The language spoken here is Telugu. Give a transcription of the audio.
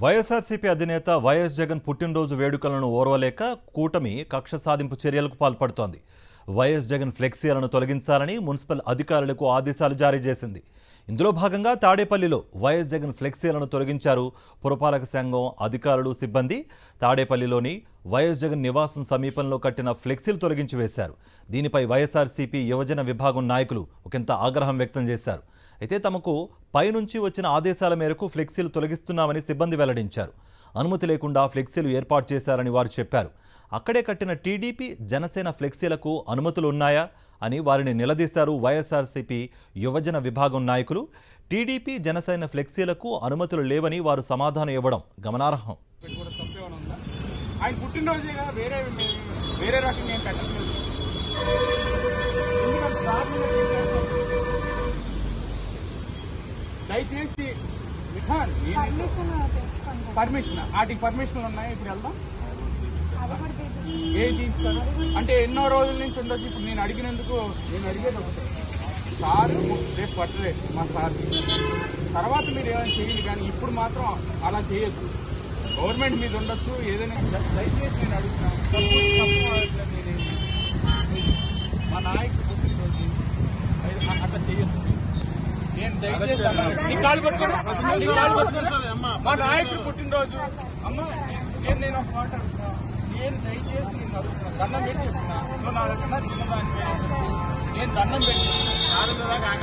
వైఎస్ఆర్సీపీ అధినేత వైఎస్ జగన్ పుట్టినరోజు వేడుకలను ఓర్వలేక కూటమి కక్ష సాధింపు చర్యలకు పాల్పడుతోంది. వైఎస్ జగన్ ఫ్లెక్సీలను తొలగించాలని మున్సిపల్ అధికారులకు ఆదేశాలు జారీ చేసింది. ఇందులో భాగంగా తాడేపల్లిలో వైఎస్ జగన్ ఫ్లెక్సీలను తొలగించారు పురపాలక సంఘం అధికారులు, సిబ్బంది. తాడేపల్లిలోని వైఎస్ జగన్ నివాసం సమీపంలో కట్టిన ఫ్లెక్సీలు తొలగించి వేశారు. దీనిపై వైఎస్ఆర్సీపీ యువజన విభాగం నాయకులు ఒకంత ఆగ్రహం వ్యక్తం చేశారు. అయితే తమకు పైనుంచి వచ్చిన ఆదేశాల మేరకు ఫ్లెక్సీలు తొలగిస్తున్నామని సిబ్బంది వెల్లడించారు. అనుమతి లేకుండా ఫ్లెక్సీలు ఏర్పాటు చేశారని వారు చెప్పారు. అక్కడే కట్టిన టీడీపీ, జనసేన ఫ్లెక్సీలకు అనుమతులు ఉన్నాయా అని వారిని నిలదీశారు వైఎస్ఆర్సీపీ యువజన విభాగం నాయకులు. టీడీపీ, జనసేన ఫ్లెక్సీలకు అనుమతులు లేవని వారు సమాధానం ఇవ్వడం గమనార్హం. దయచేసి పర్మిషన్ వాటికి పర్మిషన్లు ఉన్నాయి. ఇప్పుడు వెళ్దాం. ఏ తీసుకోవాలి అంటే ఎన్నో రోజుల నుంచి ఉండొచ్చు. ఇప్పుడు నేను అడిగినందుకు నేను అడిగేది ఒకటే, సార్ రేపు పట్టలేదు మా సార్, తర్వాత మీరు ఏమైనా చేయండి, కానీ ఇప్పుడు మాత్రం అలా చేయొద్దు. గవర్నమెంట్ మీద ఉండొచ్చు ఏదైనా. దయచేసి నేను అడుగుతున్నాను, మా నాయకుడు పుట్టినరోజు అట్లా చేయొద్దు. నేను దయచేసి మా నాయకుడు పుట్టినరోజు అమ్మ, నేను ఒక మాట అడుగుతున్నా, నేను దయచేసి నేను అడుగుతున్నా, దండం పెట్టి చెప్తున్నా, నువ్వు నా దగ్గర చిన్నదాన్ని నేను దండం పెట్టి